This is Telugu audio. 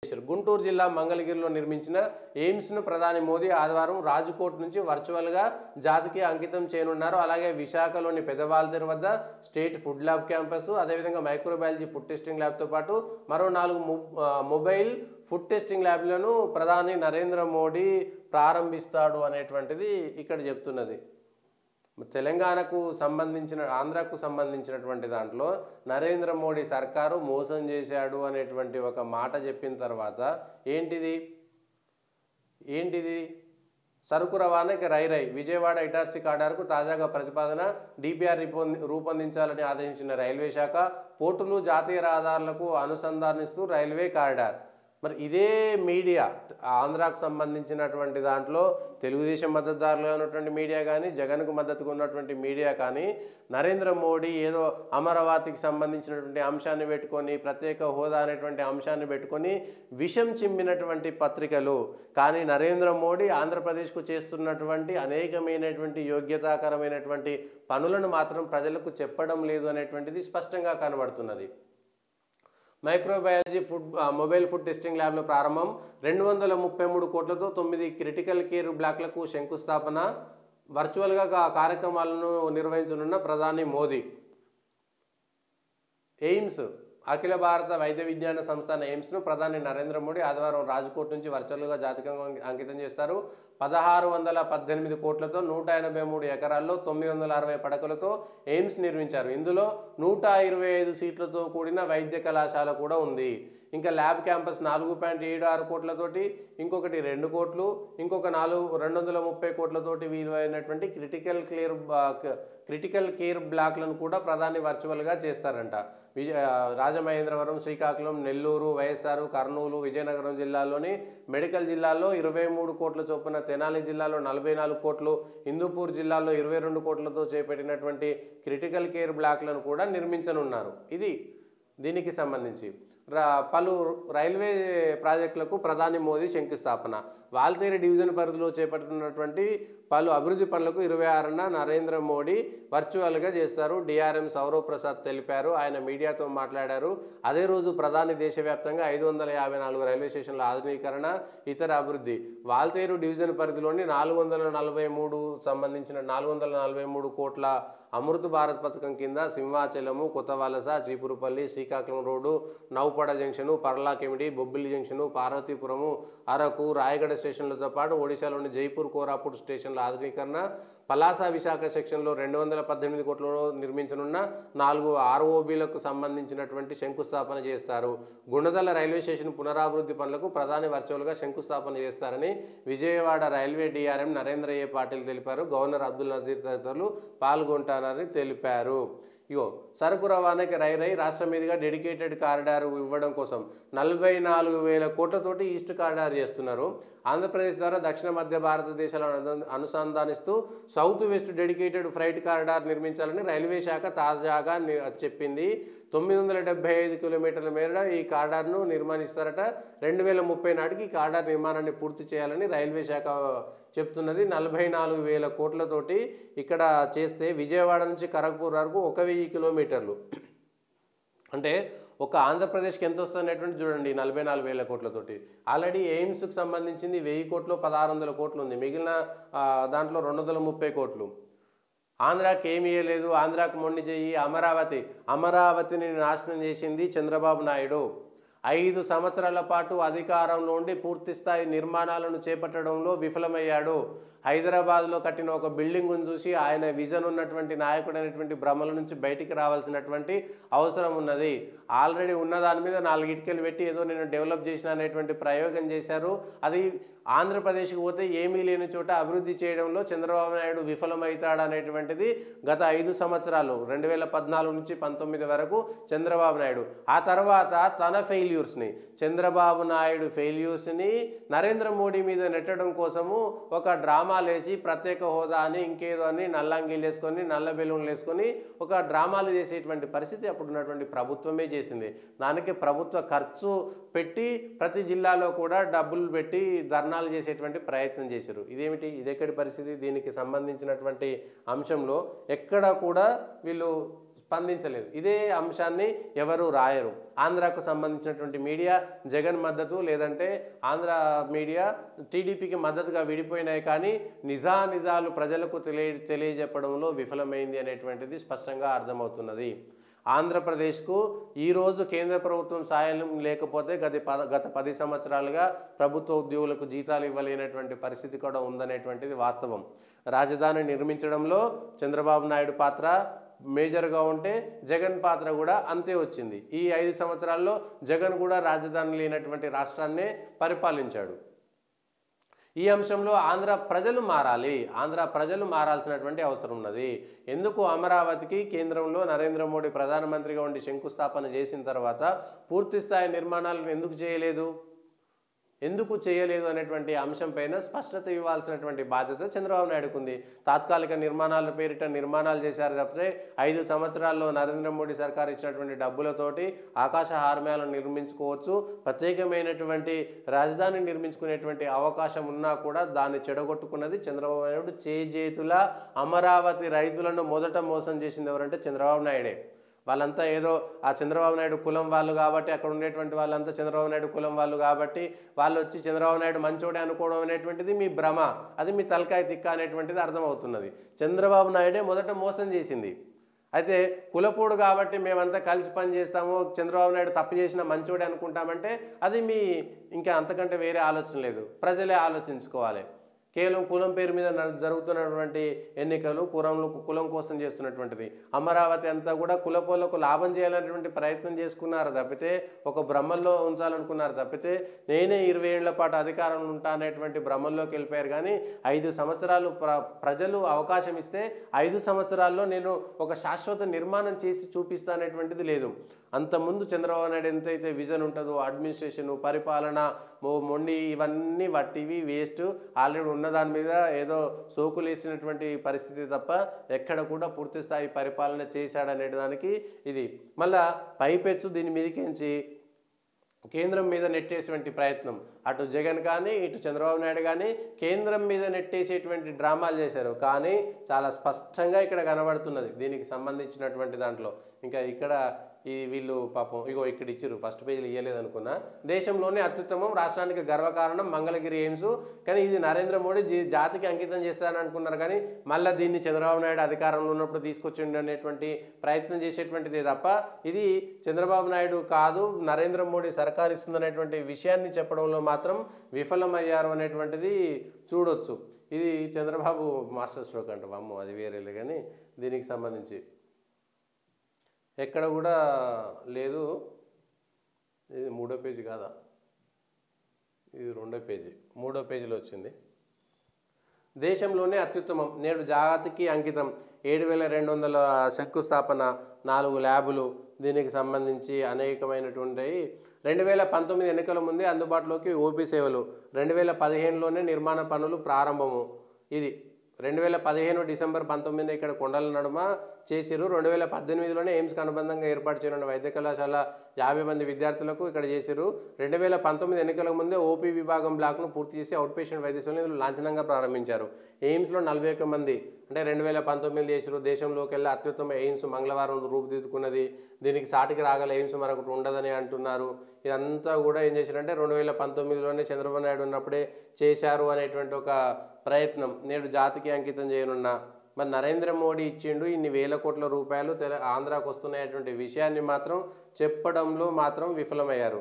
గుంటూరు జిల్లా మంగళగిరిలో నిర్మించిన ఎయిమ్స్ను ప్రధాని మోదీ ఆదివారం రాజ్కోట్ నుంచి వర్చువల్గా జాతికి అంకితం చేయనున్నారు. అలాగే విశాఖలోని పెదవాల్తేరు వద్ద స్టేట్ ఫుడ్ ల్యాబ్ క్యాంపస్, అదేవిధంగా మైక్రోబయాలజీ ఫుడ్ టెస్టింగ్ ల్యాబ్తో పాటు మరో 4 మొబైల్ ఫుడ్ టెస్టింగ్ ల్యాబ్లను ప్రధాని నరేంద్ర మోడీ ప్రారంభిస్తాడు అనేటువంటిది ఇక్కడ చెప్తున్నది. తెలంగాణకు సంబంధించిన ఆంధ్రాకు సంబంధించినటువంటి దాంట్లో నరేంద్ర మోడీ సర్కారు మోసం చేశాడు అనేటువంటి ఒక మాట చెప్పిన తర్వాత ఏంటిది సరుకు రవాణాకి రై విజయవాడ ఇటార్సీ కారిడార్కు తాజాగా ప్రతిపాదన డిపిఆర్ రూపొందించాలని ఆదేశించిన రైల్వే శాఖ. పోర్టులు జాతీయ రహదారులకు అనుసంధానిస్తూ రైల్వే కారిడార్. మరి ఇదే మీడియా ఆంధ్రాకు సంబంధించినటువంటి దాంట్లో తెలుగుదేశం మద్దతుదారులుగా ఉన్నటువంటి మీడియా కానీ, జగన్కు మద్దతుగా ఉన్నటువంటి మీడియా కానీ నరేంద్ర మోడీ ఏదో అమరావతికి సంబంధించినటువంటి అంశాన్ని పెట్టుకొని, ప్రత్యేక హోదా అనేటువంటి అంశాన్ని పెట్టుకొని విషం చిమ్మినటువంటి పత్రికలు. కానీ నరేంద్ర మోడీ ఆంధ్రప్రదేశ్కు చేస్తున్నటువంటి అనేకమైనటువంటి యోగ్యతాకరమైనటువంటి పనులను మాత్రం ప్రజలకు చెప్పడం లేదు అనేటువంటిది స్పష్టంగా కనబడుతున్నది. మైక్రోబయాలజీ మొబైల్ ఫుడ్ టెస్టింగ్ ల్యాబ్ల ప్రారంభం, 233 కోట్లతో 9 క్రిటికల్ కేర్ బ్లాక్లకు శంకుస్థాపన, వర్చువల్గా కార్యక్రమాలను నిర్వహించనున్న ప్రధాని మోదీ. ఎయిమ్స్ అఖిల భారత వైద్య విజ్ఞాన సంస్థ ఎయిమ్స్ను ప్రధాని నరేంద్ర మోడీ ఆదివారం రాజ్కోట్ నుంచి వర్చువల్గా జాతికి అంకితం చేస్తారు. 1618 కోట్లతో 183 ఎకరాల్లో 960 పడకలతో ఎయిమ్స్ నిర్మించారు. ఇందులో 125 సీట్లతో కూడిన వైద్య కళాశాల కూడా ఉంది. ఇంకా ల్యాబ్ క్యాంపస్ 4.76 కోట్లతోటి, ఇంకొకటి 2 కోట్లు, ఇంకొక 230 కోట్లతోటి విలువైనటువంటి క్రిటికల్ కేర్ బ్లాక్లను కూడా ప్రధాని వర్చువల్గా చేస్తారంట. రాజమహేంద్రవరం, శ్రీకాకుళం, నెల్లూరు, వైఎస్ఆర్, కర్నూలు, విజయనగరం జిల్లాల్లోని మెడికల్ జిల్లాల్లో 23 కోట్ల చొప్పున, తెనాలి జిల్లాలో 44 కోట్లు, హిందూపూర్ జిల్లాలో 22 కోట్లతో చేపట్టినటువంటి క్రిటికల్ కేర్ బ్లాక్లను కూడా నిర్మించనున్నారు. ఇది దీనికి సంబంధించి పలు రైల్వే ప్రాజెక్టులకు ప్రధాని మోదీ శంకుస్థాపన. వాల్తేరు డివిజన్ పరిధిలో చేపడుతున్నటువంటి పలు అభివృద్ధి పనులకు 26న నరేంద్ర మోడీ వర్చువల్గా చేస్తారు. డిఆర్ఎం సౌరవ్ ప్రసాద్ తెలిపారు. ఆయన మీడియాతో మాట్లాడారు. అదే రోజు ప్రధాని దేశవ్యాప్తంగా 554 రైల్వే స్టేషన్ల ఆధునీకరణ, ఇతర అభివృద్ధి. వాల్తేరు డివిజన్ పరిధిలోని 443 కోట్ల అమృత్ భారత్ పథకం కింద Simhachalam, Kothavalasa, Cheepurupalli, Srikakulam road, Naupada junction, Paralakhemundi, Bobbili junction, Parvathipuram, Araku, Rayagada స్టేషన్లతో పాటు ఒడిశాలోని జైపూర్, కోరాపుట్ స్టేషన్ల ఆధునీకరణ, పలాస, విశాఖ సెక్షన్లో 218 కోట్లలో నిర్మించనున్న 4 ఆర్ఓబీలకు సంబంధించినటువంటి శంకుస్థాపన చేస్తారు. గుణదల రైల్వే స్టేషన్ పునరాభివృద్ధి పనులకు ప్రధాని వర్చువల్గా శంకుస్థాపన చేస్తారని విజయవాడ రైల్వే డిఆర్ఎం నరేంద్ర ఏ పాటిల్ తెలిపారు. గవర్నర్ అబ్దుల్ నజీర్ తదితరులు పాల్గొంటారని తెలిపారు. సరుకు రవాణాకి రై రాష్ట్రం మీదుగా డెడికేటెడ్ కారిడార్ ఇవ్వడం కోసం 44,000 కోట్లతోటి ఈస్ట్ కారిడార్ చేస్తున్నారు. ఆంధ్రప్రదేశ్ ద్వారా దక్షిణ మధ్య భారతదేశాలను అనుసంధానిస్తూ south west dedicated freight corridor నిర్మించాలని రైల్వే శాఖ తాజాగా చెప్పింది. 975 కిలోమీటర్ల మేర ఈ కారిడార్ను నిర్మాణిస్తారట. 2030 నాటికి ఈ కారిడార్ నిర్మాణాన్ని పూర్తి చేయాలని రైల్వే శాఖ చెప్తున్నది. 44,000 కోట్లతోటి ఇక్కడ చేస్తే విజయవాడ నుంచి ఖరగ్పూర్ వరకు 1,000 కిలోమీటర్లు. అంటే ఒక ఆంధ్రప్రదేశ్కి ఎంత వస్తున్నటువంటి చూడండి, 44,000 కోట్లతోటి. ఆల్రెడీ ఎయిమ్స్కి సంబంధించింది 1000 కోట్లు, 1,600 కోట్లు ఉంది. మిగిలిన దాంట్లో 230 కోట్లు. ఆంధ్రాకి ఏమీ ఇవ్వలేదు. ఆంధ్రాకు మొండి చెయ్యి. అమరావతిని నాశనం చేసింది చంద్రబాబు నాయుడు. 5 సంవత్సరాల పాటు అధికారంలో ఉండి పూర్తిస్థాయి నిర్మాణాలను చేపట్టడంలో విఫలమయ్యాడు. హైదరాబాద్లో కట్టిన ఒక బిల్డింగ్ను చూసి ఆయన విజన్ ఉన్నటువంటి నాయకుడు అనేటువంటి భ్రమల నుంచి బయటికి రావాల్సినటువంటి అవసరం ఉన్నది. ఆల్రెడీ ఉన్న దాని మీద 4 ఇటుకలు పెట్టి ఏదో నేను డెవలప్ చేసిన అనేటువంటి ప్రయోగం చేశారు. అది ఆంధ్రప్రదేశ్కి పోతే ఏమీ లేని చోట అభివృద్ధి చేయడంలో చంద్రబాబు నాయుడు విఫలమవుతాడనేటువంటిది గత 5 సంవత్సరాలు 2014 నుంచి 19 వరకు చంద్రబాబు నాయుడు. ఆ తర్వాత తన చంద్రబాబు నాయుడు ఫెయిల్యూర్స్ని నరేంద్ర మోడీ మీద నెట్టడం కోసము ఒక డ్రామాలు వేసి ప్రత్యేక హోదా అని ఇంకేదో అని నల్లంగిలు వేసుకొని, నల్ల బెలూన్లు వేసుకొని ఒక డ్రామాలు చేసేటువంటి పరిస్థితి అప్పుడు ఉన్నటువంటి ప్రభుత్వమే చేసింది. దానికి ప్రభుత్వ ఖర్చు పెట్టి ప్రతి జిల్లాలో కూడా డబ్బులు పెట్టి ధర్నాలు చేసేటువంటి ప్రయత్నం చేశారు. ఇదేమిటి, ఇదెక్కడి పరిస్థితి? దీనికి సంబంధించినటువంటి అంశంలో ఎక్కడ కూడా వీళ్ళు స్పందించలేదు. ఇదే అంశాన్ని ఎవరు రాయరు. ఆంధ్రాకు సంబంధించినటువంటి మీడియా జగన్ మద్దతు, లేదంటే ఆంధ్ర మీడియా టీడీపీకి మద్దతుగా విడిపోయినాయి, కానీ నిజాలు ప్రజలకు తెలియజెప్పడంలో విఫలమైంది అనేటువంటిది స్పష్టంగా అర్థమవుతున్నది. ఆంధ్రప్రదేశ్కు ఈరోజు కేంద్ర ప్రభుత్వం సాయం లేకపోతే గత 10 సంవత్సరాలుగా ప్రభుత్వ ఉద్యోగులకు జీతాలు ఇవ్వలేనటువంటి పరిస్థితి కూడా ఉందనేటువంటిది వాస్తవం. రాజధాని నిర్మించడంలో చంద్రబాబు నాయుడు పాత్ర మేజర్గా ఉంటే జగన్ పాత్ర కూడా అంతే వచ్చింది. ఈ 5 సంవత్సరాల్లో జగన్ కూడా రాజధాని లేనటువంటి రాష్ట్రాన్నే పరిపాలించాడు. ఈ అంశంలో ఆంధ్ర ప్రజలు మారాలి. ఆంధ్ర ప్రజలు మారాల్సినటువంటి అవసరం ఉన్నది. ఎందుకు అమరావతికి కేంద్రంలో నరేంద్ర మోడీ ప్రధానమంత్రిగా ఉండి శంకుస్థాపన చేసిన తర్వాత పూర్తి స్థాయి నిర్మాణాలను ఎందుకు చేయలేదు అనేటువంటి అంశం పైన స్పష్టత ఇవ్వాల్సినటువంటి బాధ్యత చంద్రబాబు నాయుడుకు ఉంది. తాత్కాలిక నిర్మాణాల పేరిట నిర్మాణాలు చేశారు తప్పితే 5 సంవత్సరాల్లో నరేంద్ర మోడీ సర్కార్ ఇచ్చినటువంటి డబ్బులతోటి ఆకాశ హార్మ్యాలను నిర్మించుకోవచ్చు. ప్రత్యేకమైనటువంటి రాజధాని నిర్మించుకునేటువంటి అవకాశం ఉన్నా కూడా దాన్ని చెడగొట్టుకున్నది చంద్రబాబు నాయుడు. చేజేతుల అమరావతి రైతులను మొదట మోసం చేసింది ఎవరంటే చంద్రబాబు నాయుడే. వాళ్ళంతా ఏదో ఆ చంద్రబాబు నాయుడు కులం వాళ్ళు కాబట్టి, అక్కడ ఉండేటువంటి వాళ్ళంతా చంద్రబాబు నాయుడు కులం వాళ్ళు కాబట్టి వాళ్ళు వచ్చి చంద్రబాబు నాయుడు మంచోడే అనుకోవడం అనేటువంటిది మీ భ్రమ. అది మీ తలకాయ తిక్క అనేటువంటిది అర్థమవుతున్నది. చంద్రబాబు నాయుడే మొదట మోసం చేసింది. అయితే కులపోడు కాబట్టి మేమంతా కలిసి పని చేస్తాము, చంద్రబాబు నాయుడు తప్పు చేసిన మంచోడే అనుకుంటామంటే అది మీ ఇంకా అంతకంటే వేరే ఆలోచన లేదు. ప్రజలే ఆలోచించుకోవాలి. కేవలం కులం పేరు మీద జరుగుతున్నటువంటి ఎన్నికలు కులం కోసం చేస్తున్నటువంటిది. అమరావతి అంతా కూడా కులపోలకు లాభం చేయాలనేటువంటి ప్రయత్నం చేసుకున్నారు తప్పితే, ఒక భ్రమల్లో ఉంచాలనుకున్నారు తప్పితే, నేనే 20 ఏళ్ల పాటు అధికారంలో ఉంటా అనేటువంటి భ్రమల్లోకి వెళ్ళిపోయారు. కానీ 5 సంవత్సరాలు ప్రజలు అవకాశం ఇస్తే 5 సంవత్సరాల్లో నేను ఒక శాశ్వత నిర్మాణం చేసి చూపిస్తానేటువంటిది లేదు. అంతకుముందు చంద్రబాబు నాయుడు ఎంతైతే విజన్ ఉంటుందో, అడ్మినిస్ట్రేషన్, పరిపాలన, మొండి, ఇవన్నీ వట్టివి, వేస్ట్. ఆల్రెడీ ఉన్న దాని మీద ఏదో సోకులు వేసినటువంటి పరిస్థితి తప్ప ఎక్కడ కూడా పూర్తి స్థాయి పరిపాలన చేశాడనే దానికి ఇది. మళ్ళా పైపెచ్చు దీని మీదకించి కేంద్రం మీద నెట్టేసేటువంటి ప్రయత్నం, అటు జగన్ కానీ ఇటు చంద్రబాబు నాయుడు కానీ కేంద్రం మీద నెట్టేసేటువంటి డ్రామాలు చేశారు. కానీ చాలా స్పష్టంగా ఇక్కడ కనబడుతున్నది దీనికి సంబంధించినటువంటి దాంట్లో. ఇంకా ఇక్కడ వీళ్ళు పాపం ఇగో ఇక్కడ ఇచ్చారు, ఫస్ట్ పేజీలు ఇవ్వలేదు అనుకున్నా. దేశంలోనే అత్యుత్తమం, రాష్ట్రానికి గర్వకారణం మంగళగిరి ఎయిమ్స్. కానీ ఇది నరేంద్ర మోడీ జాతికి అంకితం చేస్తారని అనుకున్నారు. కానీ మళ్ళీ దీన్ని చంద్రబాబు నాయుడు అధికారంలో ఉన్నప్పుడు తీసుకొచ్చిండు అనేటువంటి ప్రయత్నం చేసేటువంటిదే తప్ప ఇది చంద్రబాబు నాయుడు కాదు, నరేంద్ర మోడీ సర్కార్ ఇస్తుందనేటువంటి విషయాన్ని చెప్పడంలో మాత్రం విఫలమయ్యారు అనేటువంటిది చూడొచ్చు. ఇది చంద్రబాబు మాస్టర్ స్ట్రోక్ అంట, అమ్మో అది వేరేలే. కానీ దీనికి సంబంధించి ఎక్కడ కూడా లేదు. ఇది 3వ పేజీ కాదా, ఇది 2వ పేజీ. 3వ పేజీలో వచ్చింది. దేశంలోనే అత్యుత్తమం, నేడు జాతికి అంకితం, 7200 శంకుస్థాపన, 4 ల్యాబులు. దీనికి సంబంధించి అనేకమైనటువంటి 2019 ఎన్నికల ముందే అందుబాటులోకి ఓపీ సేవలు, 2015లోనే నిర్మాణ పనులు ప్రారంభము. ఇది 2015 డిసెంబర్ 19 ఇక్కడ కొండల నడుమ చేసిరు. 2018లోనే ఎయిమ్స్కి అనుబంధంగా ఏర్పాటు చేయనున్న వైద్య కళాశాల 50 మంది విద్యార్థులకు ఇక్కడ చేసిరు. 2019 ఎన్నికల ముందే ఓపీ విభాగం బ్లాక్ను పూర్తి చేసి అవుట్ పేషెంట్ వైద్యశాలను లాంఛనంగా ప్రారంభించారు. ఎయిమ్స్లో 41 మంది అంటే 2019 చేసిరు. దేశంలోకెల్లా అత్యుత్తమ ఎయిమ్స్ మంగళవారం రూపుదిద్దుకున్నది. దీనికి సాటికి రాగల ఎయిమ్స్ మరొకటి ఉండదని అంటున్నారు. ఇదంతా కూడా ఏం చేశారంటే 2019లోనే చంద్రబాబు నాయుడు ఉన్నప్పుడే చేశారు అనేటువంటి ఒక ప్రయత్నం. నేడు జాతికి అంకితం చేయనున్న మరి నరేంద్ర మోడీ ఇచ్చిండు ఇన్ని వేల కోట్ల రూపాయలు ఆంధ్రాకు వస్తున్నాయటువంటి విషయాన్ని మాత్రం చెప్పడంలో మాత్రం విఫలమయ్యారు.